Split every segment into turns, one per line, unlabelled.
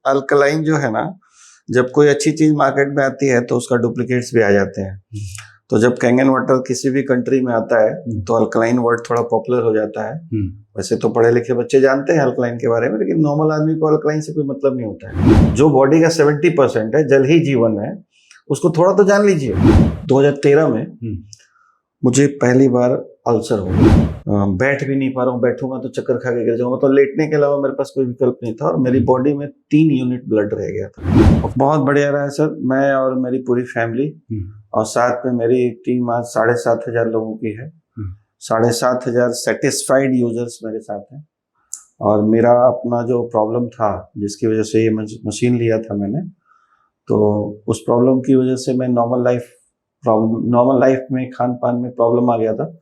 Alkaline जो है ना, जब कोई अच्छी चीज मार्केट में आती है तो उसका डुप्लीकेट्स भी आ जाते हैं। तो जब कैंगन वाटर किसी भी कंट्री में आता है तो अल्कलाइन वर्ड थोड़ा पॉपुलर हो जाता है। वैसे तो पढ़े लिखे बच्चे जानते हैं अल्कलाइन के बारे में, लेकिन नॉर्मल आदमी को अल्कलाइन से कोई मतलब नहीं होता है। जो बॉडी का 70% है, जल ही जीवन है, उसको थोड़ा तो जान लीजिए। 2013 में मुझे पहली बार अल्सर हो गया। बैठ भी नहीं पा रहा हूँ, बैठूंगा तो चक्कर खा के गिर जाऊंगा। तो लेटने के अलावा मेरे पास कोई विकल्प नहीं था और मेरी बॉडी में 3 यूनिट ब्लड रह गया था। बहुत बढ़िया रहा सर, मैं और मेरी पूरी फैमिली, और साथ में मेरी टीम आज 7,500 लोगों की है। 7,500 सेटिस्फाइड यूजर्स मेरे साथ हैं। और मेरा अपना जो प्रॉब्लम था, जिसकी वजह से ये मशीन लिया था मैंने, तो उस प्रॉब्लम की वजह से मैं नॉर्मल लाइफ में खान पान में प्रॉब्लम आ गया था।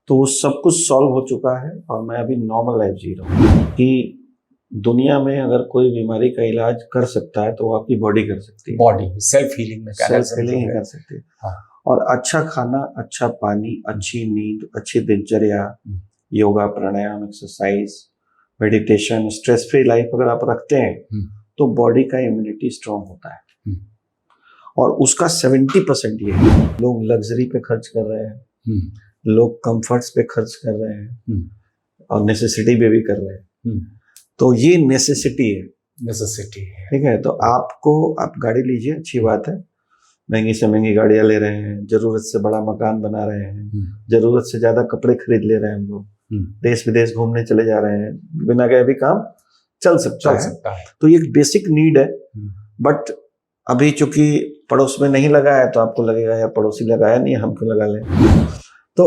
तो वो सब कुछ सॉल्व हो चुका है और मैं अभी नॉर्मल लाइफ जी रहा हूँ। कि दुनिया में अगर कोई बीमारी का इलाज कर सकता है तो वो आपकी बॉडी कर सकती है।
बॉडी सेल्फ हीलिंग
ही कर सकती है। हाँ। और अच्छा खाना, अच्छा पानी, अच्छी नींद, अच्छी दिनचर्या, योगा, प्राणायाम, exercise, meditation, stress free life अगर आप रखते हैं तो बॉडी का इम्यूनिटी स्ट्रांग होता है। और उसका 70% ये है। लोग लग्जरी पे खर्च कर रहे हैं, लोग कंफर्ट्स पे खर्च कर रहे हैं और नेसेसिटी पे भी कर रहे हैं। तो ये नेसेसिटी है। ठीक है। तो आप गाड़ी लीजिए, अच्छी बात है। महंगी से महंगी गाड़ियां ले रहे हैं, जरूरत से बड़ा मकान बना रहे हैं, जरूरत से ज्यादा कपड़े खरीद ले रहे हैं हम लोग, देश विदेश घूमने चले जा रहे हैं, बिना गए भी काम चल सकता है। तो ये एक बेसिक नीड है। बट अभी चूंकि पड़ोस में नहीं लगा है तो आपको लगेगा यार पड़ोसी लगाया नहीं, हम क्यों लगा लें। तो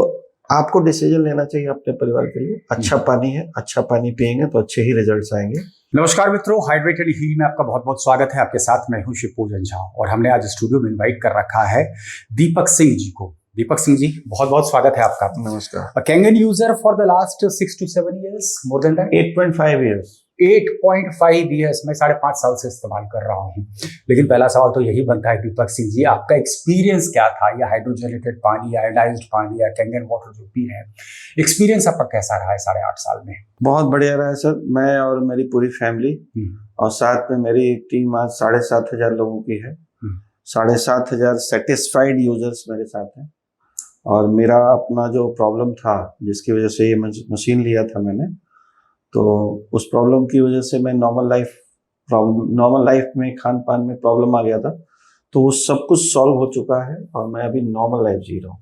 आपको डिसीजन लेना चाहिए अपने परिवार के लिए। अच्छा पानी है, अच्छा पानी पिएंगे तो अच्छे ही रिजल्ट्स आएंगे।
नमस्कार मित्रों, हाइड्रेटेड हील में आपका बहुत बहुत स्वागत है। आपके साथ मैं हूं शिव पूजन झा और हमने आज स्टूडियो में इनवाइट कर रखा है दीपक सिंह जी को। दीपक सिंह जी, बहुत बहुत स्वागत है आपका।
नमस्कार।
Kangen user for the last 6 to 7 years, more than that
8.5 years।
8.5 years मैं 5.5 साल से इस्तेमाल कर रहा हूँ। लेकिन पहला सवाल तो यही बनता है दीपक सिंह जी, आपका एक्सपीरियंस क्या था? या हाइड्रोजनेटेड पानी, या आयोडाइज्ड पानी, या कैंगन वाटर जो पी रहे हैं, एक्सपीरियंस आपका कैसा रहा है 8.5 साल में?
बहुत बढ़िया रहा है सर, मैं और मेरी पूरी फैमिली, और साथ में मेरी टीम आज 7,500 लोगों की है। 7,500 सेटिस्फाइड यूजर्स मेरे साथ हैं। और मेरा अपना जो प्रॉब्लम था, जिसकी वजह से ये मशीन लिया था मैंने, तो उस प्रॉब्लम की वजह से मैं नॉर्मल लाइफ में खान पान में प्रॉब्लम आ गया था। तो वो सब कुछ सॉल्व हो चुका है और मैं अभी नॉर्मल लाइफ जी रहा हूँ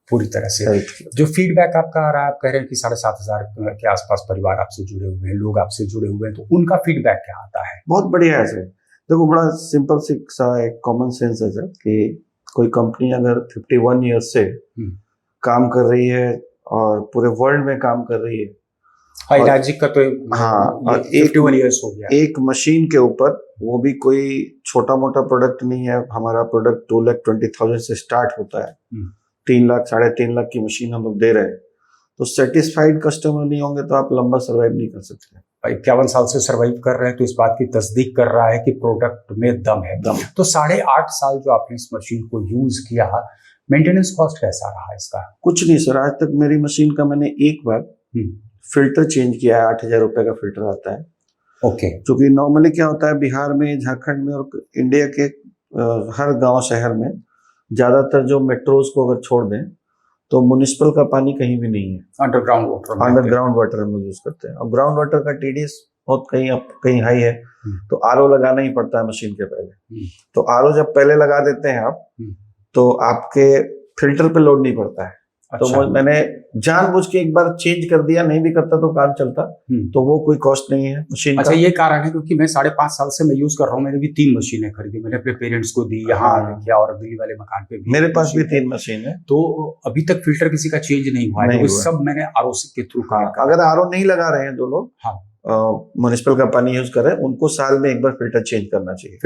पूरी तरह से। जो फीडबैक आपका आ रहा है, आप कह रहे हैं कि 7,500 के आसपास परिवार आपसे जुड़े हुए हैं, लोग आपसे जुड़े हुए हैं, तो उनका फीडबैक क्या आता है?
बहुत बढ़िया है सर। देखो, बड़ा सिंपल सा एक कॉमन सेंस है सर, कि कोई कंपनी अगर 51 ईयर्स से काम कर रही है और पूरे वर्ल्ड में काम कर रही है,
राज्य का तो
और
51 ईयर्स हो गया,
एक मशीन के ऊपर, वो भी कोई छोटा मोटा प्रोडक्ट नहीं है। हमारा प्रोडक्ट 2,20,000 से स्टार्ट होता है। 3 लाख 3.5 लाख की मशीन हम लोग दे रहे हैं। तो सेटिस्फाइड कस्टमर नहीं होंगे तो आप लंबा सर्वाइव नहीं कर सकते।
51 साल से सर्वाइव कर रहे हैं तो इस बात की तस्दीक कर रहा है कि प्रोडक्ट में दम है। तो 8.5 साल जो आपने इस मशीन को यूज किया, मेंटेनेंस कॉस्ट कैसा रहा इसका?
कुछ नहीं सर, आज तक मेरी मशीन का मैंने एक बार फिल्टर चेंज किया है। 8,000 रुपए का फिल्टर आता है।
ओके।
क्योंकि नॉर्मली क्या होता है, बिहार में, झारखंड में और इंडिया के हर गांव शहर में ज्यादातर जो मेट्रोज को अगर छोड़ दें तो म्युनिसिपल का पानी कहीं भी नहीं है। अंडरग्राउंड वाटर हम लोग यूज करते हैं। और ग्राउंड वाटर का टीडीएस बहुत कहीं हाई है, तो आरओ लगाना ही पड़ता है मशीन के पहले। तो आरओ जब पहले लगा देते हैं आप, तो आपके फिल्टर पे लोड नहीं पड़ता है। तो मैंने जानबूझ के एक बार चेंज कर दिया, नहीं भी करता तो काम चलता, तो वो कोई कॉस्ट नहीं है मशीन का।
ये कारण है क्योंकि मैं 5.5 साल से मैं यूज कर रहा हूँ। मैंने भी 3 मशीनें खरीदी, मैंने अपने पेरेंट्स को दी, यहाँ किया, और दिल्ली वाले मकान पे भी
मेरे पास भी 3 मशीन है।
तो अभी तक फिल्टर किसी का चेंज नहीं हुआ है। तो सब मैंने आरओ के थ्रू।
अगर आरओ नहीं लगा रहे हैं जो लोग, म्युनिसिपल का पानी यूज कर रहे हैं, उनको साल में एक बार फिल्टर चेंज करना चाहिए।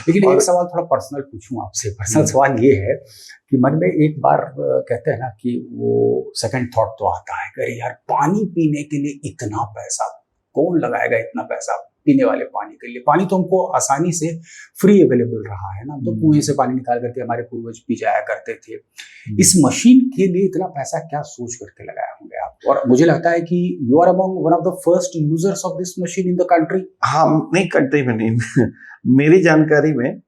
लेकिन एक सवाल थोड़ा पर्सनल पूछूं आपसे। पर्सनल सवाल ये है कि मन में एक बार कहते हैं ना कि वो सेकंड थॉट तो आता है, अरे यार पानी पीने के लिए इतना पैसा कौन लगाएगा, इतना पैसा पीने वाले पानी के लिए। पानी तो हमको आसानी से फ्री अवेलेबल रहा है ना, तो कुएं से पानी निकाल करके हमारे पूर्वज पी जाया करते थे। इस मशीन के लिए इतना पैसा क्या सोच करके लगाया होंगे आप?
और मुझे लगता है कि you are among one of the first users of this machine in the country.
हाँ, नहीं कंट्री में नहीं मेरी जानकारी में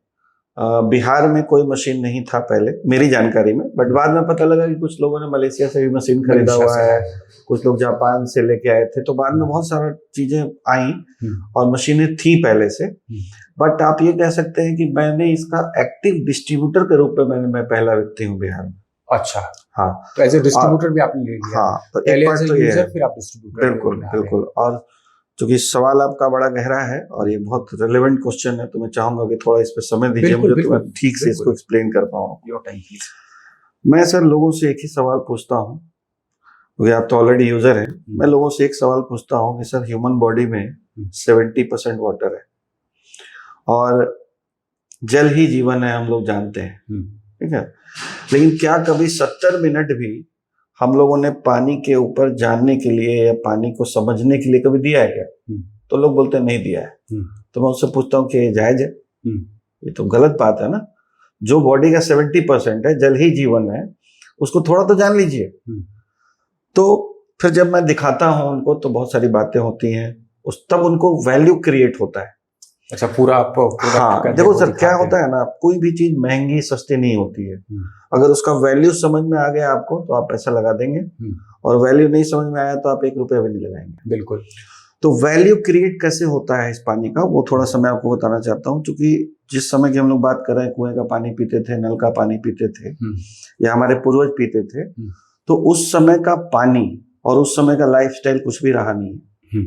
बिहार में कोई मशीन नहीं था पहले, मेरी जानकारी में, बट बाद में पता लगा कि कुछ लोगों ने मलेशिया से भी मशीन खरीदा हुआ है, कुछ लोग जापान से लेके आए थे, तो बाद में बहुत सारा चीजें आई और मशीनें थी पहले से। बट आप ये कह सकते हैं कि मैंने इसका एक्टिव डिस्ट्रीब्यूटर के रूप में मैं पहला व्यक्ति हूँ बिहार में।
अच्छा,
हाँ,
तो एज ए डिस्ट्रीब्यूटर भी आपने ले लिया।
हाँ, तो एक बात तो ये है,
फिर आप डिस्ट्रीब्यूटर।
बिल्कुल बिल्कुल। और चूंकि सवाल आपका बड़ा गहरा है और ये बहुत रिलेवेंट क्वेश्चन है, तो मैं चाहूंगा कि थोड़ा इस पे समय दीजिए मुझे, तो मैं ठीक से इसको एक्सप्लेन कर पाऊँ।
Your time please.
मैं सर लोगों से एक ही सवाल पूछता हूँ, क्योंकि आप तो ऑलरेडी यूजर हैं। मैं लोगों से एक सवाल पूछता हूँ कि सर ह्यूमन बॉडी में 70% वाटर है और जल ही जीवन है, हम लोग जानते हैं, ठीक है। लेकिन क्या कभी 70 मिनट भी हम लोगों ने पानी के ऊपर जानने के लिए या पानी को समझने के लिए कभी दिया है क्या? तो लोग बोलते हैं नहीं दिया है। तो मैं उससे पूछता हूँ कि ये जायज है? ये तो गलत बात है ना। जो बॉडी का 70% है, जल ही जीवन है, उसको थोड़ा तो जान लीजिए। तो फिर जब मैं दिखाता हूँ उनको तो बहुत सारी बातें होती हैं, तब उनको वैल्यू क्रिएट होता है।
अच्छा, पूरा आप
हाँ, देखो सर क्या होता है ना, कोई भी चीज महंगी सस्ती नहीं होती है। अगर उसका वैल्यू समझ में आ गया आपको तो आप पैसा लगा देंगे, और वैल्यू नहीं समझ में आया तो आप 1 रुपया भी नहीं लगाएंगे।
बिल्कुल। तो
वैल्यू क्रिएट कैसे होता है इस पानी का, वो थोड़ा सा मैं आपको बताना चाहता हूँ। क्योंकि जिस समय की हम लोग बात कर रहे हैं, कुएं का पानी पीते थे, नल का पानी पीते थे, या हमारे पूर्वज पीते थे, तो उस समय का पानी और उस समय का लाइफस्टाइल कुछ भी रहा नहीं है।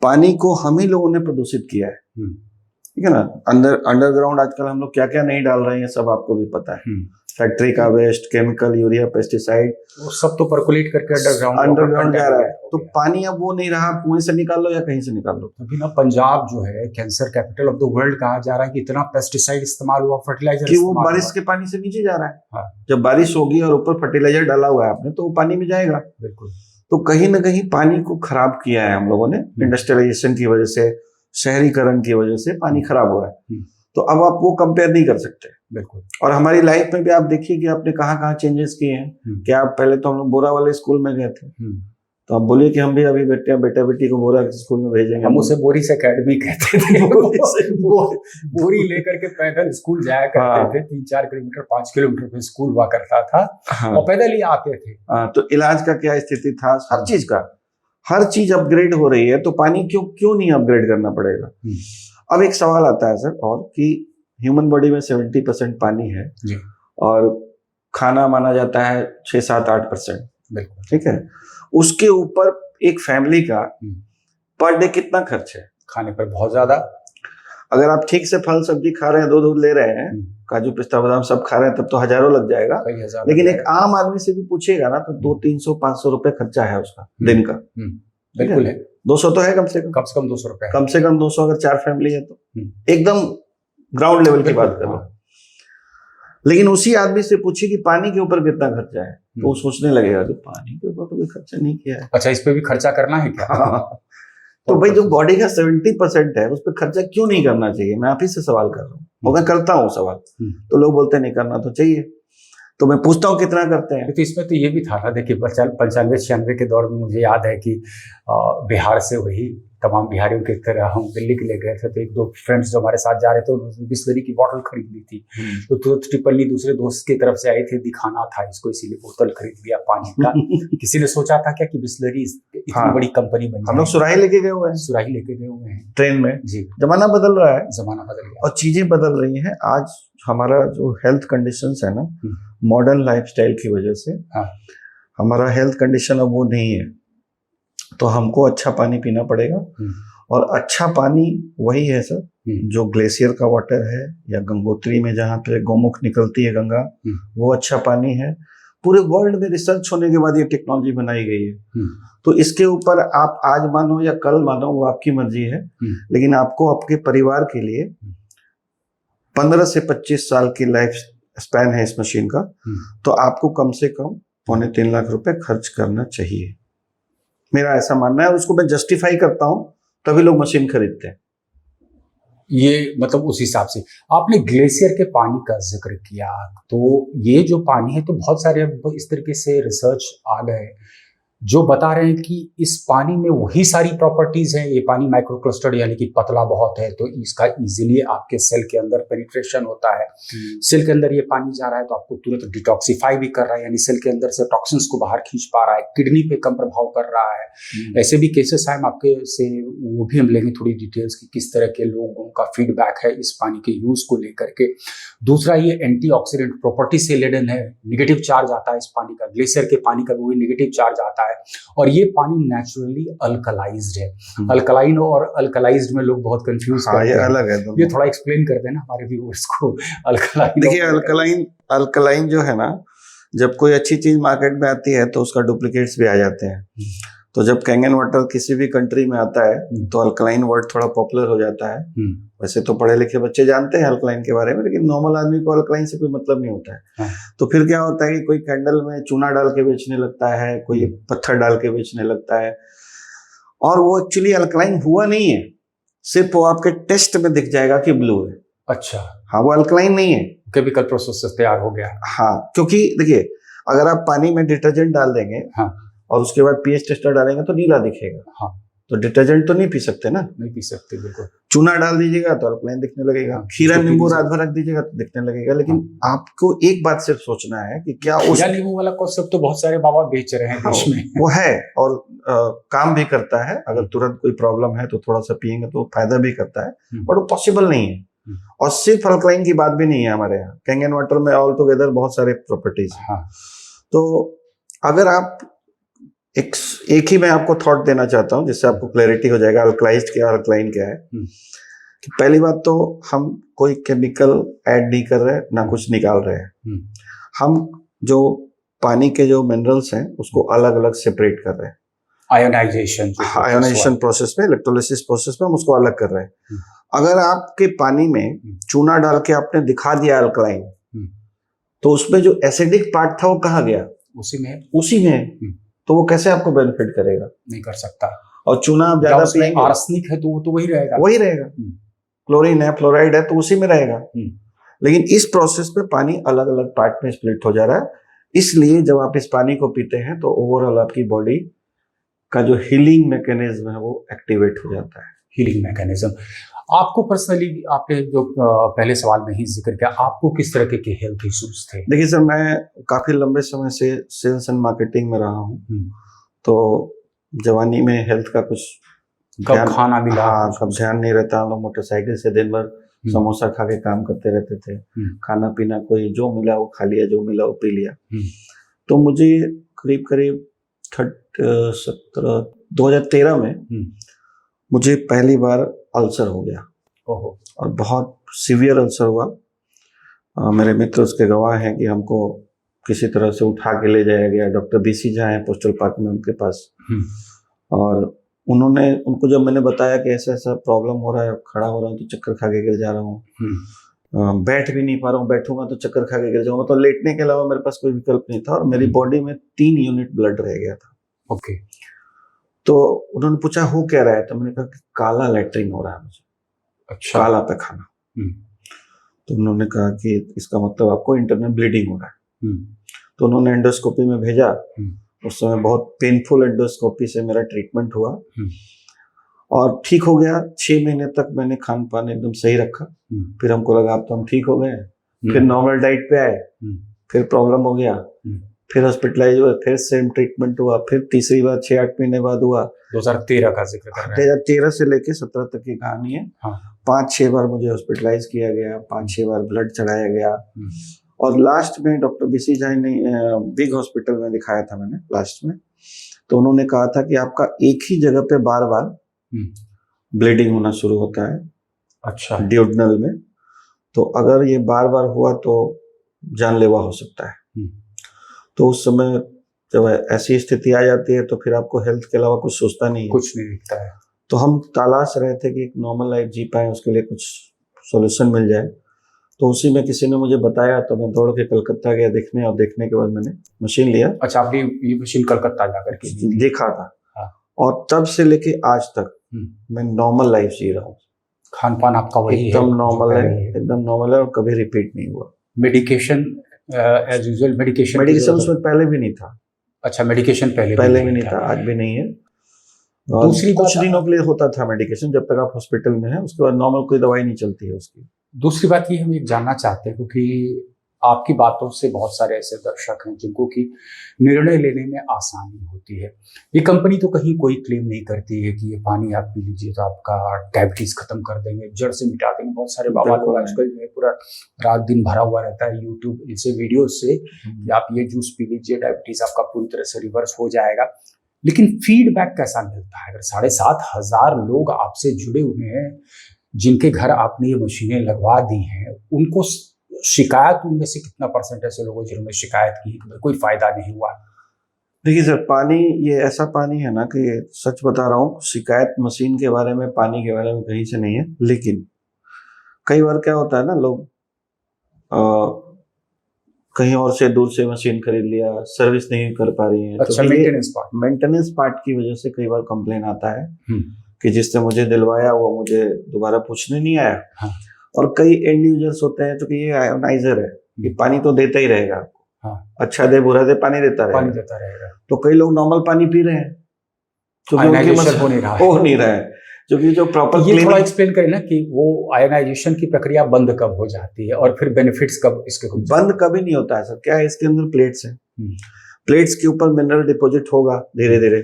पानी को हम ही लोगों ने प्रदूषित किया है, ठीक है ना। अंडरग्राउंड आजकल हम लोग क्या क्या नहीं डाल रहे हैं, सब आपको भी पता है। फैक्ट्री का वेस्ट, केमिकल, यूरिया, पेस्टिसाइड, वो
सब तो पर्कुलेट करके
अंडरग्राउंड जा रहा है। तो पानी अब वो नहीं रहा, कुएं से निकाल लो या कहीं से निकाल लो।
अभी ना पंजाब जो है cancer capital of the world कहा जा रहा है कि इतना पेस्टिसाइड इस्तेमाल हुआ, फर्टिलाइजर
कि वो बारिश के पानी से नीचे जा रहा है।
हाँ।
जब बारिश होगी और ऊपर फर्टिलाइजर डाला हुआ है आपने, तो वो पानी में जाएगा।
बिल्कुल।
तो कहीं ना कहीं पानी को खराब किया है हम लोगों ने, इंडस्ट्रियलाइजेशन की वजह से, शहरीकरण की वजह से पानी खराब हुआ है। तो अब आप वो कंपेयर नहीं कर सकते।
बिल्कुल।
और हमारी लाइफ में भी आप देखिए कि आपने कहाँ कहाँ चेंजेस किए हैं। क्या आप पहले तो हम लोग बोरा वाले स्कूल में गए थे, तो आप बोलिए कि हम भी अभी बेटा बेटी को बोरा स्कूल में भेजेंगे।
हम उसे बोरिस एकेडमी कहते थे। बोरी लेकर के पैदल स्कूल जाया करते थे। 3-4 किलोमीटर 5 किलोमीटर पे स्कूल हुआ करता था। और पैदल ही आते थे।
तो इलाज का क्या स्थिति था, हर चीज का, हर चीज अपग्रेड हो रही है, तो पानी क्यों नहीं अपग्रेड करना पड़ेगा। अब एक सवाल आता है सर, और कि ह्यूमन बॉडी में 70% पानी है जी, और खाना माना जाता है 6-7-8%, ठीक है। उसके ऊपर एक फैमिली का पर डे कितना खर्च है?
खाने पर बहुत ज्यादा।
अगर आप ठीक से फल सब्जी खा रहे हैं, दूध ले रहे हैं, काजू पिस्ता बादाम सब खा रहे हैं, तब तो हजारों लग जाएगा। लेकिन एक आम आदमी से भी पूछेगा ना, तो 200-300-500 रुपए खर्चा है उसका दिन का।
बिल्कुल है।
200 तो है कम से कम 200 रुपए, कम से कम 200। अगर 4 फैमिली है तो एकदम ग्राउंड लेवल की बात करो। लेकिन उसी आदमी से पूछिए कि पानी के ऊपर कितना खर्चा है, तो वो सोचने लगेगा कि पानी के ऊपर तो कोई खर्चा नहीं किया है।
अच्छा, इस पे भी खर्चा करना है क्या?
तो भाई जो बॉडी का 70% है, उस पर खर्चा क्यों नहीं करना चाहिए? मैं आप ही से सवाल कर रहा हूँ, और मैं करता हूँ सवाल, तो लोग बोलते हैं नहीं करना तो चाहिए। तो मैं पूछता हूँ कितना करते हैं।
तो इसमें तो ये भी था ना, देखिए 95-96 के दौर में मुझे याद है कि बिहार से वही तमाम बिहारियों की तरह हम दिल्ली के लिए गए थे। तो 1-2 फ्रेंड्स जो हमारे साथ जा रहे थे, उन्होंने बिस्लरी की बोतल खरीद ली थी। तो टिप्पणी दूसरे दोस्त की तरफ से आई थी, दिखाना था इसको, इसीलिए बोतल खरीद लिया पानी का। किसी ने सोचा था क्या कि बिस्लरी इतनी बड़ी कंपनी बन जाए।
हम लोग सुराही लेके गए हुए हैं,
सुराही लेके गए हुए हैं ट्रेन में जी।
जमाना बदल रहा है,
जमाना बदल गया
और चीजें बदल रही हैं। आज हमारा जो हेल्थ कंडीशंस है ना, मॉडर्न लाइफस्टाइल की वजह से हमारा हेल्थ कंडीशन अब वो नहीं है। तो हमको अच्छा पानी पीना पड़ेगा, और अच्छा पानी वही है सर जो ग्लेशियर का वाटर है, या गंगोत्री में जहाँ पे गोमुख निकलती है गंगा, वो अच्छा पानी है। पूरे वर्ल्ड में रिसर्च होने के बाद ये टेक्नोलॉजी बनाई गई है। तो इसके ऊपर आप आज मानो या कल मानो, वो आपकी मर्जी है। लेकिन आपको आपके परिवार के लिए 15 से 25 साल की लाइफ स्पैन है इस मशीन का, तो आपको कम से कम 2.25 लाख रुपए खर्च करना चाहिए, मेरा ऐसा मानना है। और उसको मैं जस्टिफाई करता हूं, तभी लोग मशीन खरीदते हैं।
ये मतलब उस हिसाब से आपने ग्लेशियर के पानी का जिक्र किया, तो ये जो पानी है, तो बहुत सारे इस तरीके से रिसर्च आ गए जो बता रहे हैं कि इस पानी में वही सारी प्रॉपर्टीज हैं। ये पानी माइक्रोक्लस्टर्ड यानी कि पतला बहुत है, तो इसका इजीली आपके सेल के अंदर पेनिट्रेशन होता है। सेल के अंदर ये पानी जा रहा है तो आपको तुरंत डिटॉक्सिफाई भी कर रहा है, यानी सेल के अंदर से टॉक्सिन्स को बाहर खींच पा रहा है, किडनी पे कम प्रभाव कर रहा है। ऐसे भी केसेस हैं, हम आपके से वो भी हम लेंगे थोड़ी डिटेल्स की किस तरह के लोगों का फीडबैक है इस पानी के यूज को लेकर के। दूसरा, ये एंटीऑक्सीडेंट प्रॉपर्टी से लेडन है, निगेटिव चार्ज आता है इस पानी का, ग्लेशियर के पानी का भी नेगेटिव चार्ज आता है, और ये पानी नेचुरली अल्कलाइज्ड है। अल्कलाइन और अल्कलाइज्ड में लोग बहुत कंफ्यूज करते हैं,
अलग है
ये थोड़ा एक्सप्लेन कर देना हमारे व्यूअर्स को। अल्कलाइन,
देखिए अल्कलाइन जो है ना, जब कोई अच्छी चीज मार्केट में आती है तो उसका डुप्लीकेट्स भी आ जाते हैं। तो जब कैंगन वाटर किसी भी कंट्री में आता है तो अल्कलाइन वर्ड थोड़ा पॉपुलर हो जाता है। वैसे तो पढ़े लिखे बच्चे जानते हैं अल्कलाइन के बारे में, लेकिन नॉर्मल आदमी को अल्कलाइन से कोई मतलब नहीं होता है। तो फिर क्या होता है कि कोई कैंडल में चूना डाल के बेचने लगता है, कोई पत्थर डाल के बेचने लगता है, और वो एक्चुअली अल्कलाइन हुआ नहीं है, सिर्फ वो आपके टेस्ट में दिख जाएगा कि ब्लू है।
अच्छा,
हाँ, वो अल्कलाइन नहीं है,
केमिकल प्रोसेस से तैयार हो गया।
हाँ, क्योंकि देखिए अगर आप पानी में डिटर्जेंट डाल देंगे और उसके बाद पीएच टेस्टर डालेंगे तो नीला दिखेगा।
हाँ,
तो डिटर्जेंट तो नहीं पी सकते ना,
नहीं पी सकते बिल्कुल।
चूना डाल दीजिएगा तो अल्कलाइन दिखने लगेगा, खीरा नींबू रात भर रख दीजिएगा तो दिखने लगेगा। लेकिन आपको एक बात सिर्फ सोचना है कि क्या उस
नींबू वाला कॉन्सेप्ट तो बहुत सारे बाबा बेच रहे हैं देश में,
वो है और काम भी करता है। अगर तुरंत कोई प्रॉब्लम है तो थोड़ा सा पियेंगे तो फायदा भी करता है, बट वो पॉसिबल नहीं है। और सिर्फ अल्कलाइन की बात भी नहीं है हमारे यहाँ, कैंगन वाटर में ऑल टुगेदर बहुत सारे प्रॉपर्टीज हैं। तो अगर आप एक ही मैं आपको थॉट देना चाहता हूं जिससे आपको क्लैरिटी हो जाएगा अल्कलाइज्ड क्या और अल्कलाइन क्या है। कि पहली बात तो हम कोई केमिकल ऐड नहीं कर रहे, ना कुछ निकाल रहे हैं। हम जो पानी के जो मिनरल्स हैं उसको अलग अलग सेपरेट कर रहे हैं। आयोनाइजेशन प्रोसेस में, इलेक्ट्रोलिसिस प्रोसेस में हम उसको अलग कर रहे हैं। अगर आपके पानी में चूना डाल के आपने दिखा दिया अल्कलाइन, तो उसमें जो एसिडिक पार्ट था वो कहाँ गया? उसी में। तो वो कैसे आपको बेनिफिट करेगा?
नहीं कर सकता।
और चूना आप ज्यादा पिएंगे,
आर्सेनिक है तो वो तो वही रहेगा।
क्लोरीन है, फ्लोराइड है, तो उसी में रहेगा। लेकिन इस प्रोसेस में पानी अलग अलग पार्ट में स्प्लिट हो जा रहा है। इसलिए जब आप इस पानी को पीते हैं तो ओवरऑल आपकी बॉडी का जो हीलिंग मैकेनिज्म है वो एक्टिवेट हो जाता है।
हीलिंग मैकेनिज्म आपको पर्सनली, आपने जो पहले सवाल में ही जिक्र किया, आपको किस तरह के हेल्थ इश्यूज थे?
देखिए सर, मैं काफी लंबे समय से सेल्स एंड मार्केटिंग में रहा हूँ। तो जवानी में हेल्थ का कुछ
कब खाना मिला,
कब ध्यान नहीं रहता। हम लोग मोटरसाइकिल से दिन भर समोसा खा के काम करते रहते थे। खाना पीना कोई जो मिला वो खा लिया, जो मिला वो पी लिया। तो मुझे करीब करीब 2013 में मुझे पहली बार अल्सर हो गया। और बहुत सीवियर अल्सर हुआ। मेरे मित्र उसके गवाह हैं कि हमको किसी तरह से उठा के ले जाया गया डॉक्टर बीसी जहाँ है पोस्टल पार्क में, उनके पास। और उनको जब मैंने बताया कि ऐसा ऐसा प्रॉब्लम हो रहा है, खड़ा हो रहा हूँ तो चक्कर खा के गिर जा रहा हूँ, बैठ भी नहीं पा रहा हूँ, बैठूंगा तो चक्कर खा के गिर जाऊंगा, तो लेटने के अलावा मेरे पास कोई विकल्प नहीं था। और मेरी बॉडी में 3 यूनिट ब्लड रह गया था।
ओके।
तो उन्होंने पूछा हो क्या रहा है, तो मैंने कहा कि काला लैट्रिन हो रहा है मुझे। अच्छा। काला पैखाना। तो उन्होंने कहा कि इसका मतलब आपको इंटरनल ब्लीडिंग हो रहा है। तो उन्होंने एंडोस्कोपी में भेजा। उस समय बहुत पेनफुल एंडोस्कोपी से मेरा ट्रीटमेंट हुआ और ठीक हो गया। 6 महीने तक मैंने खान पान एकदम सही रखा। फिर हमको लगा अब तो हम ठीक हो गए। फिर नॉर्मल डाइट पे आए, फिर प्रॉब्लम हो गया, फिर हॉस्पिटलाइज हुआ, फिर सेम ट्रीटमेंट हुआ, फिर तीसरी बार 6-8 महीने बाद हुआ।
2013 का जिक्र कर रहे हैं।
2013 से लेके 17 तक की कहानी है। 5-6 बार मुझे हॉस्पिटलाइज किया गया, 5-6 बार ब्लड चढ़ाया गया। और लास्ट में डॉक्टर बीसी जहाँ ने बिग हॉस्पिटल में दिखाया था मैंने लास्ट में, तो उन्होंने कहा था कि आपका एक ही जगह पे बार बार ब्लीडिंग होना शुरू होता है। अच्छा। ड्यूडनल में। तो अगर ये बार बार हुआ तो जानलेवा हो सकता है। तो उस समय जब ऐसी स्थिति आ जाती है तो फिर आपको हेल्थ के अलावा कुछ सोचता नहीं है,
कुछ नहीं दिखता है।
तो हम तलाश रहे थे कि एक नॉर्मल लाइफ जी पाए, उसके लिए कुछ सॉल्यूशन मिल जाए। तो उसी में किसी ने मुझे बताया तो मैं दौड़ के कलकत्ता गया देखने, और देखने के बाद मैंने मशीन लिया।
अच्छा, आपने ये मशीन कलकत्ता जाकर के
देखा था। और तब से लेके आज तक मैं नॉर्मल लाइफ जी रहा हूँ।
खान पान आपका वही
एकदम नॉर्मल है, एकदम नॉर्मल है, और कभी रिपीट नहीं हुआ।
मेडिकेशन एज यूजुअल, मेडिकेशन
उसमें पहले भी नहीं था।
अच्छा, मेडिकेशन पहले
भी नहीं था, आज भी नहीं है। दूसरी कुछ दिनों के लिए होता था मेडिकेशन, जब तक आप हॉस्पिटल में हैं, उसके बाद नॉर्मल कोई दवाई नहीं चलती है उसकी।
दूसरी बात ये हम एक जानना चाहते हैं, क्योंकि आपकी बातों से बहुत सारे ऐसे दर्शक हैं जिनको कि निर्णय लेने में आसानी होती है। ये कंपनी तो कहीं कोई क्लेम नहीं करती है कि ये पानी आप पी लीजिए तो आपका डायबिटीज खत्म कर देंगे, जड़ से मिटा देंगे। बहुत सारे बाबा लोग आजकल जो है पूरा रात दिन भरा हुआ रहता है यूट्यूब ऐसे वीडियो से कि आप ये जूस पी लीजिए, डायबिटीज आपका पूरी तरह से रिवर्स हो जाएगा। लेकिन फीडबैक कैसा मिलता है? अगर 7,500 लोग आपसे जुड़े हुए हैं, जिनके घर आपने ये मशीनें लगवा दी हैं, उनको शिकायत, उनमें से कितना % ऐसे लोगों जिन्होंने शिकायत की कि कोई फायदा नहीं हुआ?
देखिए सर, पानी ये ऐसा पानी है ना कि सच बता रहा हूँ, शिकायत मशीन के बारे में, पानी के बारे में कहीं से नहीं है। लेकिन कई बार क्या होता है ना, लोग कहीं और से दूर से मशीन खरीद लिया, सर्विस नहीं कर पा रही है।
अच्छा,
तो मेंटेनेंस पार्ट की वजह से कई बार कंप्लेन आता है कि जिसने मुझे दिलवाया वो मुझे दोबारा पूछने नहीं आया।
हाँ।
और कई एंड यूजर्स होते हैं तो कि ये आयोनाइजर है, ये पानी तो देता ही रहेगा आपको।
हाँ।
अच्छा दे बुरा दे, पानी देता रहेगा। तो कई लोग नॉर्मल पानी पी रहे हैं, क्योंकि उनकी हो नहीं रहा है, क्योंकि जो प्रॉपर
ये थोड़ा एक्सप्लेन करें ना कि वो आयोनाइजेशन की प्रक्रिया बंद कब हो जाती है और फिर बेनिफिट्स कब इसके हो?
बंद कभी नहीं होता है सर। क्या है, इसके अंदर प्लेट्स है, प्लेट्स के ऊपर मिनरल डिपॉजिट होगा धीरे धीरे।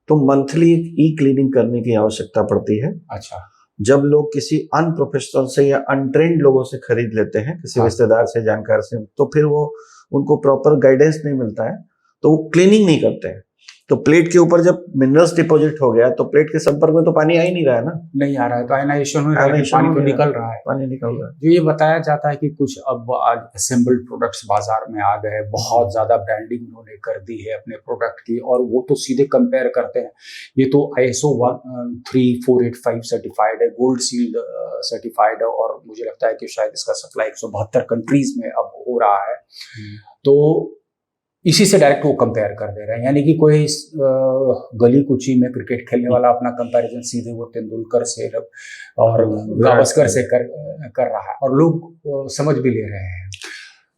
तो मंथली ई क्लीनिंग करने की आवश्यकता पड़ती है।
अच्छा।
जब लोग किसी अनप्रोफेशनल से या अनट्रेंड लोगों से खरीद लेते हैं, किसी रिश्तेदार से, जानकार से, तो फिर वो उनको प्रॉपर गाइडेंस नहीं मिलता है, तो वो क्लीनिंग नहीं करते हैं। तो प्लेट के ऊपर जब मिनरल्स डिपॉजिट हो गया तो प्लेट के संपर्क में तो पानी आ ही नहीं रहा है ना,
नहीं आ रहा है, तो आयनाइजेशन हो रहा है, पानी तो निकल रहा है,
पानी निकल रहा है।
जो ये बताया जाता है कि कुछ अब आज असेंबल्ड प्रोडक्ट्स बाजार में आ गए, बहुत ज्यादा ब्रांडिंग उन्होंने कर दी है अपने प्रोडक्ट की, और वो तो सीधे कंपेयर करते हैं। ये तो ISO 13485 सर्टिफाइड है, गोल्ड सील्ड सर्टिफाइड है, और मुझे लगता है कि शायद इसका सप्लाई 172 कंट्रीज में अब हो रहा है। तो इसी से डायरेक्ट वो कंपेयर कर दे रहे हैं, यानी कि कोई गली कुची में क्रिकेट खेलने वाला अपना कंपैरिजन सीधे वो तेंदुलकर से और गावस्कर से कर रहा है, और लोग समझ भी ले रहे हैं।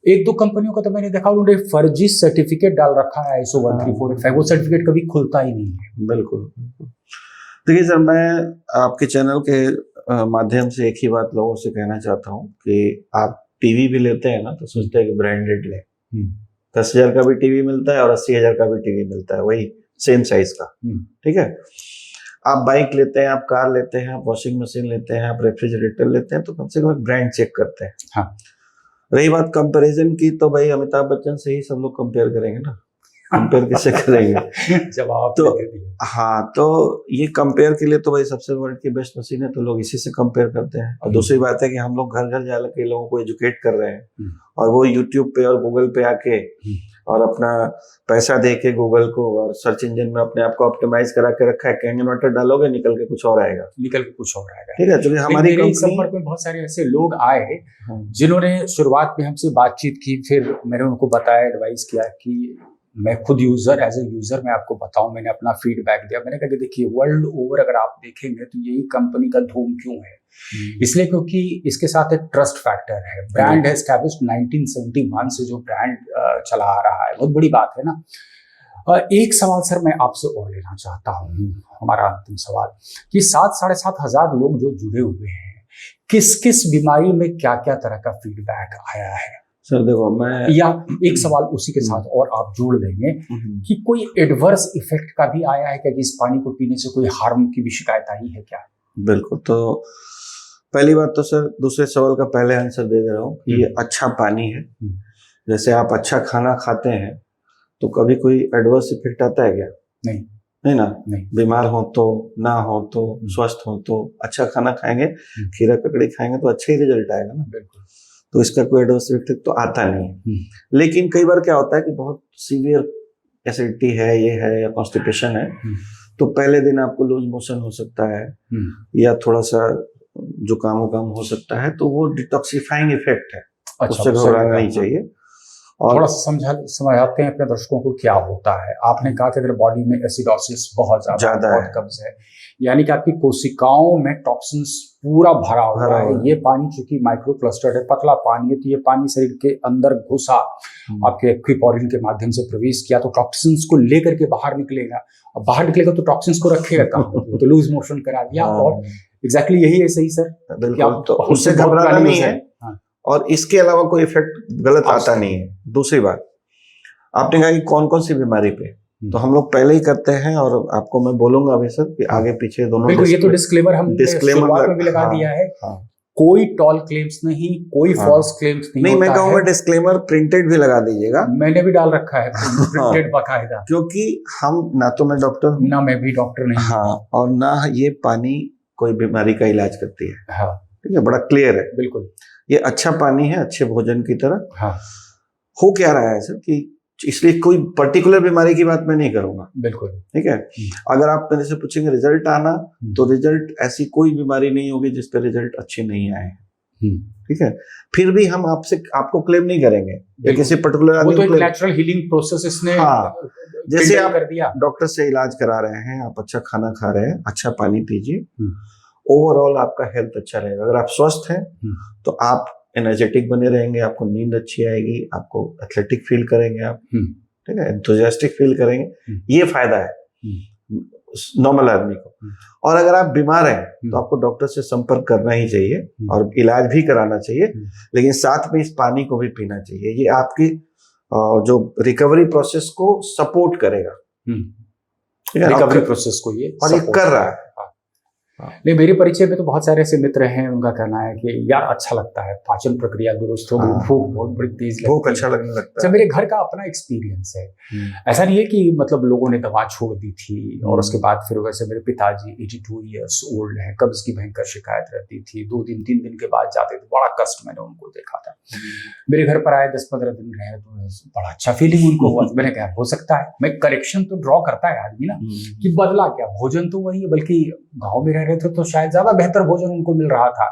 एक दो कंपनियों का तो मैंने देखा उन्होंने फर्जी सर्टिफिकेट डाल रखा है ISO 13485, वो सर्टिफिकेट कभी खुलता ही नहीं है।
बिल्कुल। देखिए सर, मैं आपके चैनल के माध्यम से एक ही बात लोगों से कहना चाहता हूँ कि आप टीवी भी लेते हैं ना तो सोचते हैं कि ब्रांडेड ले। 10,000 का भी टीवी मिलता है और 80,000 का भी टीवी मिलता है, वही सेम साइज का। ठीक है। आप बाइक लेते हैं, आप कार लेते हैं, आप वॉशिंग मशीन लेते हैं, आप रेफ्रिजरेटर लेते हैं, तो कम से कम एक ब्रांड चेक करते हैं।
हाँ।
रही बात कंपैरिजन की, तो भाई अमिताभ बच्चन से ही सब लोग कंपेयर करेंगे ना, कंपेयर किससे करेंगे?
जवाब
तो हाँ, तो ये कंपेयर के लिए तो भाई सबसे वर्ल्ड की बेस्ट मशीन है, तो लोग इसी से कंपेयर करते हैं। और दूसरी बात है कि हम लोग घर घर जा के लोगों को एजुकेट कर रहे हैं, और वो यूट्यूब पे और गूगल पे आके और अपना पैसा दे के गूगल को और सर्च इंजन में अपने आप को ऑप्टिमाइज करा के रखा है। कैंगन वाटर डालोगे, निकल के कुछ और आएगा, ठीक है। तो हमारी
संपर्क में बहुत सारे ऐसे लोग आए जिन्होंने शुरुआत में हमसे बातचीत की, फिर मैंने उनको बताया, एडवाइस किया कि मैं खुद यूजर, एज ए यूजर मैं आपको बताऊं, मैंने अपना फीडबैक दिया। मैंने कहा कि देखिए, वर्ल्ड ओवर अगर आप देखेंगे तो यही कंपनी का धूम क्यों है, इसलिए क्योंकि इसके साथ एक ट्रस्ट फैक्टर है। ब्रांड है एस्टैब्लिश्ड 1971 से, जो ब्रांड चला आ रहा है, बहुत बड़ी बात है ना। एक सवाल सर मैं आपसे और लेना चाहता हूँ, हमारा अंतिम सवाल, कि 7,500 लोग जो जुड़े हुए हैं, किस किस बीमारी में क्या क्या तरह का फीडबैक आया है?
सर देखो, मैं
या एक सवाल उसी के साथ और आप जोड़ देंगे कि कोई एडवर्स इफेक्ट का भी आया है क्या, कि इस पानी को पीने से कोई हार्म की भी शिकायत आई है क्या?
बिल्कुल। तो पहली बात तो सर, दूसरे सवाल का पहले आंसर दे रहा हूँ कि ये अच्छा पानी है। जैसे आप अच्छा खाना खाते हैं तो कभी कोई एडवर्स इफेक्ट आता है क्या? नहीं ना। बीमार हो तो, ना हो तो, स्वस्थ हो तो, अच्छा खाना खाएंगे, खीरा ककड़ी खाएंगे तो अच्छा ही रिजल्ट आएगा ना। बिल्कुल। तो इसका कोई एडवर्स इफेक्ट तो आता नहीं। लेकिन कई बार क्या होता है कि बहुत सीवियर एसिडिटी है, ये है, या कॉन्स्टिपेशन है, तो पहले दिन आपको लूज मोशन हो सकता है, या थोड़ा सा जुकाम हो सकता है, तो वो डिटॉक्सिफाइंग इफेक्ट है। उससे घबराना नहीं चाहिए। और
थोड़ा सा समझाते हैं अपने दर्शकों को क्या होता है। आपने कहा कि अगर बॉडी में एसिडोसिस बहुत ज्यादा
है,
बहुत कब्ज है, यानी कि आपकी कोशिकाओं में टॉक्सिन्स पूरा भरा हुआ है। ये पानी चूंकि माइक्रो क्लस्टर्ड है, पतला पानी है, तो ये पानी शरीर के अंदर घुसा, आपके एक्विपोरिन के माध्यम से प्रवेश किया तो टॉक्सिन्स को लेकर के बाहर निकलेगा। अब बाहर निकलेगा तो टॉक्सिन्स को रखेगा कहाँ? वो तो लूज मोशन करा दिया। और एग्जैक्टली यही है, सही सर?
बिल्कुल, तो उससे घबराना नहीं है। और इसके अलावा कोई इफेक्ट गलत आता नहीं है। दूसरी बात, आपने कहा कि कौन कौन सी बीमारी पे, तो हम लोग पहले ही करते हैं और आपको मैं बोलूंगा अभी सर कि आगे पीछे दोनों।
बिल्कुल, ये तो डिस्क्लेमर हम शुरुआत में भी लगा दिया है। कोई टॉल क्लेम्स नहीं, कोई फॉल्स क्लेम्स नहीं।
मैं कहूँगा डिस्क्लेमर प्रिंटेड भी लगा दीजिएगा।
मैंने भी डाल रखा है प्रिंटेड बाकायदा,
क्योंकि हम ना तो मैं डॉक्टर हूँ,
ना मैं भी डॉक्टर नहीं।
हाँ, और ना ये पानी कोई बीमारी का इलाज करती है।
हाँ,
ठीक है, बड़ा क्लियर है।
बिल्कुल,
ये अच्छा पानी है, अच्छे भोजन की तरह।
हाँ।
हो क्या रहा है सर कि इसलिए कोई पर्टिकुलर बीमारी की बात मैं नहीं करूंगा।
बिल्कुल,
ठीक है। अगर आप मेरे से पूछेंगे रिजल्ट आना, तो रिजल्ट ऐसी कोई बीमारी नहीं होगी जिस पे रिजल्ट अच्छे नहीं आए। ठीक है, फिर भी हम आपको क्लेम नहीं करेंगे या किसी पर्टिकुलर
वो तो एक नेचुरल हीलिंग प्रोसेस इसने,
हाँ, जैसे आप
कर दिया।
डॉक्टर से इलाज करा रहे हैं, आप अच्छा खाना खा रहे हैं, अच्छा पानी पीजिए, ओवरऑल आपका हेल्थ अच्छा रहेगा। अगर आप स्वस्थ हैं तो आप एनर्जेटिक बने रहेंगे, आपको नींद अच्छी आएगी, आपको एथलेटिक फील करेंगे आप, ठीक है, एंथुसियास्टिक फील करेंगे। ये फायदा है नॉर्मल आदमी को। और अगर आप बीमार हैं तो आपको डॉक्टर से संपर्क करना ही चाहिए और इलाज भी कराना चाहिए, लेकिन साथ में इस पानी को भी पीना चाहिए। ये आपकी जो रिकवरी प्रोसेस को सपोर्ट करेगा,
रिकवरी प्रोसेस को ये
और ये कर रहा है।
नहीं, मेरे परिचय में तो बहुत सारे ऐसे मित्र हैं, उनका कहना है कि यार अच्छा लगता है, पाचन प्रक्रिया दुरुस्त हो गई, भूख बहुत बड़ी तेज लगती है,
भूख अच्छा लगने लगता है।
मेरे घर का अपना एक्सपीरियंस है। ऐसा नहीं है कि मतलब लोगों ने दवा छोड़ दी थी और उसके बाद फिर वैसे मेरे पिताजी 82 ईयर्स ओल्ड है, कब्ज की भयंकर शिकायत रहती थी, 2 दिन 3 दिन के बाद जाते थे, बड़ा कष्ट मैंने उनको देखा था। मेरे घर पर आए 10-15 दिन रहे तो बड़ा अच्छा फीलिंग उनको हुआ। मैंने कहा हो सकता है, मैं करेक्शन तो ड्रॉ करता है आदमी ना, कि बदला क्या, भोजन तो वही है, बल्कि गाँव में रह रहे थे तो शायद ज्यादा बेहतर भोजन उनको मिल रहा था।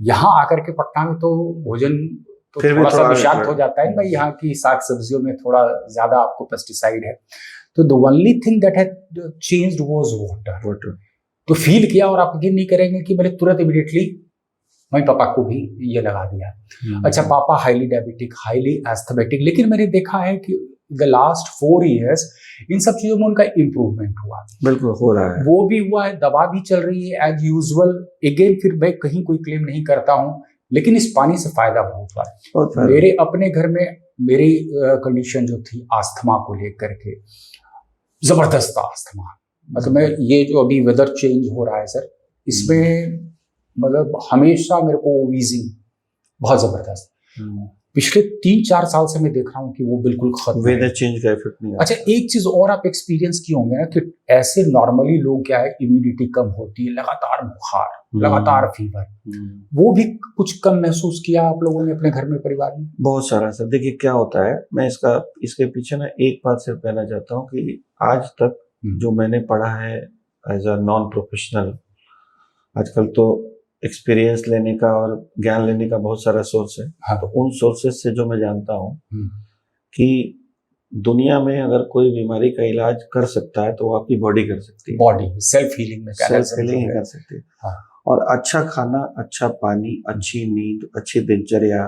यहाँ आकर के पटना में तो भोजन तो थोड़ा सा विषाक्त हो जाता है भाई, यहाँ की साग सब्जियों में थोड़ा ज्यादा आपको पेस्टिसाइड है। तो the only thing that had changed was water. तो फील किया, और आप यकीन नहीं करेंगे कि मैंने तुरंत इमीडिएटली मम्मी पापा को भी ये लगा दिया। अच्छा, पापा हाईली डायबिटिक, हाईली एस्थमेटिक, लेकिन मैंने देखा है कि द लास्ट 4 ईयर्स इन सब चीजों में उनका इम्प्रूवमेंट हुआ।
बिल्कुल हो रहा है, वो
भी हुआ है, दवा भी चल रही है एज यूजुअल। अगेन फिर मैं कहीं कोई क्लेम नहीं करता हूँ, लेकिन इस पानी से फायदा बहुत हुआ है। मेरे अपने घर में मेरी कंडीशन जो थी आस्थमा को लेकर के, जबरदस्त आस्थमा, मतलब मैं ये जो अभी वेदर चेंज हो रहा है सर, इसमें मतलब हमेशा मेरे को वीजिंग बहुत जबरदस्त। पिछले 3-4 साल से मैं देख रहा हूँ कि वो बिल्कुल खत्म,
वेदर चेंज का इफेक्ट नहीं।
अच्छा, एक चीज और आप एक्सपीरियंस किए होंगे ना कि ऐसे नॉर्मली लोग क्या है, इम्यूनिटी कम होती है, लगातार बुखार, लगातार फीवर, वो भी कुछ कम महसूस किया आप लोगों ने अपने घर में, परिवार में?
बहुत सारा सर। देखिए क्या होता है, मैं इसके पीछे ना एक बात सिर्फ कहना चाहता हूँ कि आज तक जो मैंने पढ़ा है एज अ नॉन प्रोफेशनल, आजकल तो एक्सपीरियंस लेने का और ज्ञान लेने का बहुत सारा सोर्स है। हाँ, तो उन सोर्सेस से जो मैं जानता हूँ कि दुनिया में अगर कोई बीमारी का इलाज कर सकता है तो वो आपकी बॉडी कर सकती है।
बॉडी सेल्फ हीलिंग में
कर सकती है। हाँ। और अच्छा खाना, अच्छा पानी, अच्छी नींद, अच्छी दिनचर्या,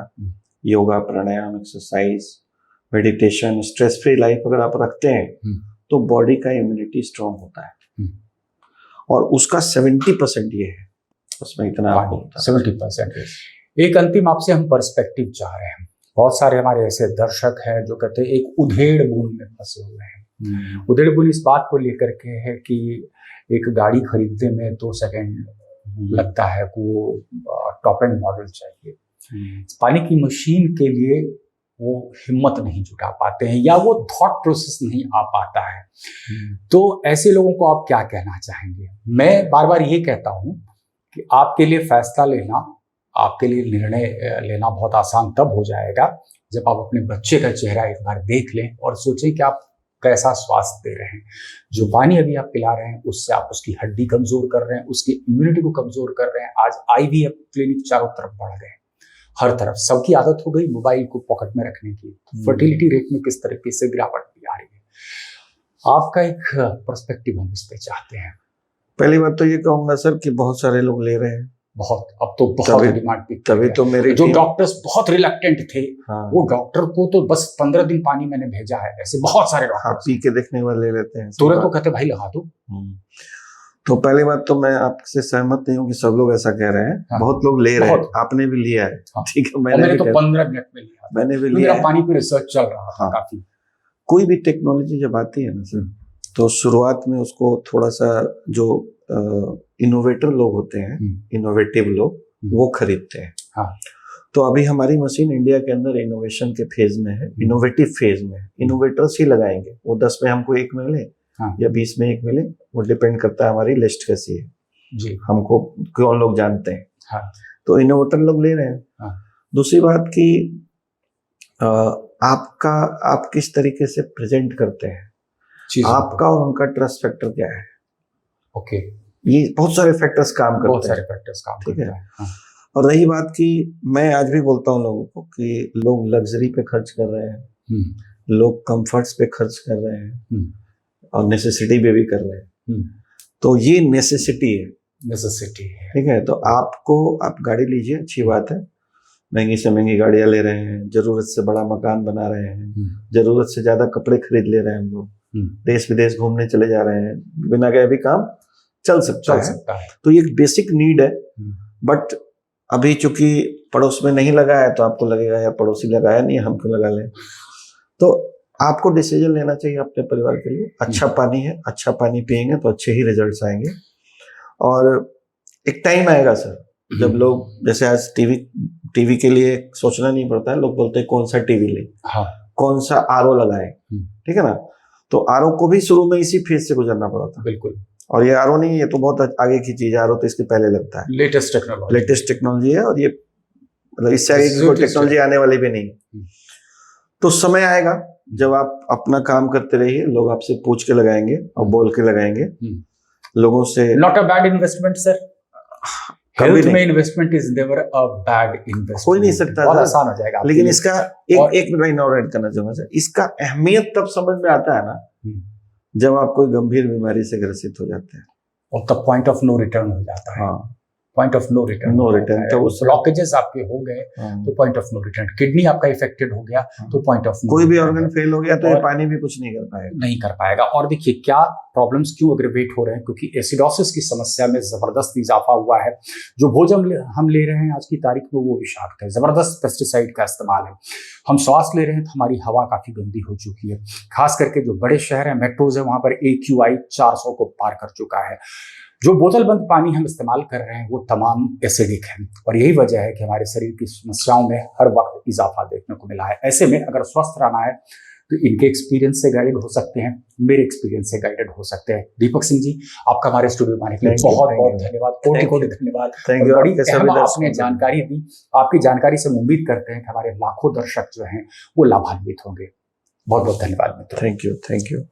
योगा, प्राणायाम, exercise, meditation, stress free life अगर आप रखते हैं तो बॉडी का इम्यूनिटी स्ट्रांग होता है। और उसका 70% ये है, उसमें इतना
70%। एक अंतिम आपसे हम पर्सपेक्टिव चाह रहे हैं। बहुत सारे हमारे ऐसे दर्शक हैं जो कहते हैं एक उधेड़ बुन में फंसे हुए हैं। उधेड़ बुन इस बात को लेकर के है कि एक गाड़ी खरीदने में 2 सेकंड लगता है, वो टॉप एंड मॉडल चाहिए। पानी की मशीन के लिए वो हिम्मत नहीं जुटा पाते हैं या वो थॉट प्रोसेस नहीं आ पाता है। तो ऐसे लोगों को आप क्या कहना चाहेंगे? मैं बार बार ये कहता हूँ कि आपके लिए फैसला लेना, आपके लिए निर्णय लेना बहुत आसान तब हो जाएगा जब आप अपने बच्चे का चेहरा एक बार देख लें और सोचें कि आप कैसा स्वास्थ्य दे रहे हैं। जो पानी अभी आप पिला रहे हैं उससे आप उसकी हड्डी कमजोर कर रहे हैं, उसकी इम्यूनिटी को कमजोर कर रहे हैं। आज IVF क्लिनिक चारों तरफ बढ़ गए, हर तरफ सबकी आदत हो गई मोबाइल को पॉकेट में रखने की। फर्टिलिटी रेट में किस तरीके से गिरावट भी आ रही है, आपका एक पर्सपेक्टिव हम इस पे चाहते हैं।
पहली बात तो ये कहूंगा सर कि बहुत सारे लोग ले रहे हैं,
बहुत, अब तो बहुत डिमांड भी,
तभी तो मेरे
जो डॉक्टर्स बहुत रिलक्टेंट थे,
हाँ,
वो डॉक्टर को तो बस 15 दिन पानी मैंने भेजा है, ऐसे बहुत सारे
हाँ,
डॉक्टर
पी के देखने वाले ले लेते हैं,
तुरंत तो कहते भाई लगा दो।
तो पहली बात तो मैं आपसे सहमत नहीं हूँ कि सब लोग ऐसा कह रहे हैं। हाँ, बहुत लोग ले रहे हैं, आपने भी लिया है। हाँ, ठीक है,
मैंने तो 15 मिनट में लिया,
मैंने भी लिया,
पानी पे रिसर्च चल रहा था काफी।
कोई भी टेक्नोलॉजी जब आती है ना सर, तो शुरुआत में उसको थोड़ा सा जो इनोवेटर लोग होते हैं, इनोवेटिव लोग, वो खरीदते हैं। हाँ। तो अभी हमारी मशीन इंडिया के अंदर इनोवेशन के फेज में है, इनोवेटिव फेज में है। इनोवेटर्स ही लगाएंगे, वो 10 में हमको 1 मिले, हाँ, या 20 में 1 मिले, वो डिपेंड करता है हमारी लिस्ट कैसी है जी, हमको कौन लोग जानते हैं। हाँ। तो इनोवेटर लोग ले रहे हैं। हाँ। दूसरी बात कि आप किस तरीके से प्रेजेंट करते हैं, आपका और उनका ट्रस्ट फैक्टर क्या है। ओके, ये बहुत सारे फैक्टर्स काम करते हैं, बहुत सारे फैक्टर्स काम करते हैं। हाँ। और रही बात कि मैं आज भी बोलता हूँ लोगों को कि लोग लग्जरी पे खर्च कर रहे हैं, लोग कंफर्ट्स पे खर्च कर रहे हैं, और नेसेसिटी पे भी कर रहे हैं। तो ये नेसेसिटी है, ठीक है। तो आप गाड़ी लीजिए, अच्छी बात है, महंगी से महंगी गाड़ियां ले रहे हैं, जरूरत से बड़ा मकान बना रहे हैं, जरूरत से ज्यादा कपड़े खरीद ले रहे हैं, हम लोग देश विदेश घूमने चले जा रहे हैं, बिना गए भी काम चल सकता है। तो ये एक बेसिक नीड है। बट अभी चूंकि पड़ोस में नहीं लगा है, तो आपको लगेगा यार पड़ोसी लगाया नहीं है, हम क्यों लगा लें। तो आपको डिसीजन लेना चाहिए अपने परिवार के लिए। अच्छा पानी है, अच्छा पानी पिएंगे तो अच्छे ही रिजल्ट्स आएंगे। और एक टाइम आएगा सर, जब लोग, जैसे आज टीवी के लिए सोचना नहीं पड़ता है, लोग बोलते हैं कौन सा टीवी ले, हाँ, कौन सा आरओ लगाए, ठीक है ना। तो आरओ को भी शुरू में इसी फेज से गुजरना पड़ा था, बिल्कुल। और ये आरओ नहीं, ये तो बहुत आगे की चीज है, आरओ तो इसके पहले लगता है, लेटेस्ट टेक्नोलॉजी है, और ये मतलब इससे आगे की कोई टेक्नोलॉजी आने वाली भी नहीं। तो समय आएगा जब आप अपना काम करते रहिए, लोग आपसे पूछ के लगाएंगे और बोल के लगाएंगे, लोगों से। Not a bad investment sir, health में investment is never a bad investment, हो ही नहीं सकता, बहुत आसान हो जाएगा। लेकिन इसका एक लाइन और ऐड करना चाहूंगा सर, इसका अहमियत तब समझ में आता है ना, जब आप कोई गंभीर बीमारी से ग्रसित हो जाते हैं, और तब पॉइंट ऑफ नो रिटर्न हो जाता है। हाँ, पॉइंट ऑफ नो रिटर्न, तो उस ब्लॉकेजेस आपके हो गए, तो point of no return. Kidney आपका इफेक्टेड हो गया, तो पॉइंट ऑफ कोई भी ऑर्गन फेल हो गया, तो ये पानी भी कुछ नहीं कर पाएगा। और देखिए क्या प्रॉब्लम्स क्यों एग्रीवेट हो रहे हैं, क्योंकि एसिडोसिस की समस्या में जबरदस्त इजाफा हुआ है। जो भोजन हम ले रहे हैं आज की तारीख में, वो विषाक्त है, जबरदस्त पेस्टिसाइड का इस्तेमाल है। हम श्वास ले रहे हैं तो हमारी हवा काफी गंदी हो चुकी है, खास करके जो बड़े शहर हैं, मेट्रोज है, वहां पर AQI 400 को पार कर चुका है। जो बोतल बंद पानी हम इस्तेमाल कर रहे हैं, वो तमाम एसिडिक है, और यही वजह है कि हमारे शरीर की समस्याओं में हर वक्त इजाफा देखने को मिला है। ऐसे में अगर स्वस्थ रहना है तो इनके एक्सपीरियंस से गाइडेड हो सकते हैं, मेरे एक्सपीरियंस से गाइडेड हो सकते हैं। दीपक सिंह जी, आपका हमारे स्टूडियो में आने के लिए बहुत बहुत धन्यवाद, कोटि धन्यवाद। बड़ी अहम आपने जानकारी दी, आपकी जानकारी से हम उम्मीद करते हैं कि हमारे लाखों दर्शक जो हैं वो लाभान्वित होंगे। बहुत बहुत धन्यवाद मित्रों। Thank you.